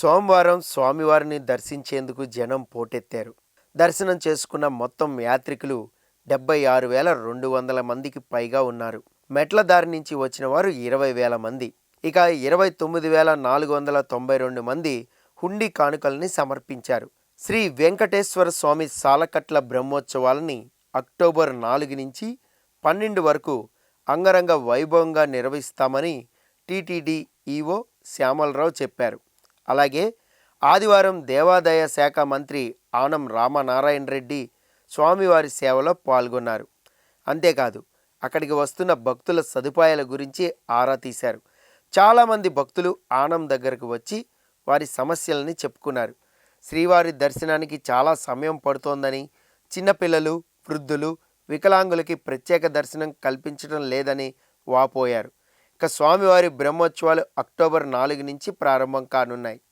సోమవారం స్వామివారిని దర్శించేందుకు జనం పోటెత్తారు. దర్శనం చేసుకున్న మొత్తం యాత్రికులు 76,200 మందికి పైగా ఉన్నారు. మెట్ల దారి నుంచి వచ్చిన వారు 20,000 మంది. ఇక 29,492 మంది హుండీ కానుకల్ని సమర్పించారు. శ్రీ వెంకటేశ్వర స్వామి సాలకట్ల బ్రహ్మోత్సవాలని అక్టోబర్ 4 నుంచి 12 వరకు అంగరంగ వైభవంగా నిర్వహిస్తామని టీటీడీ ఈవో శ్యామలరావు చెప్పారు. అలాగే ఆదివారం దేవాదాయ శాఖ మంత్రి ఆనం రామనారాయణ రెడ్డి స్వామివారి సేవలో పాల్గొన్నారు. అంతేకాదు అక్కడికి వస్తున్న భక్తుల సదుపాయాల గురించి ఆరా తీశారు. చాలామంది భక్తులు ఆనం దగ్గరకు వచ్చి వారి సమస్యలని చెప్పుకున్నారు. శ్రీవారి దర్శనానికి చాలా సమయం పడుతోందని, చిన్నపిల్లలు, వృద్ధులు, వికలాంగులకి ప్రత్యేక దర్శనం కల్పించడం లేదని వాపోయారు. ఇక స్వామివారి బ్రహ్మోత్సవాలు అక్టోబర్ 4 నుంచి ప్రారంభం కానున్నాయి.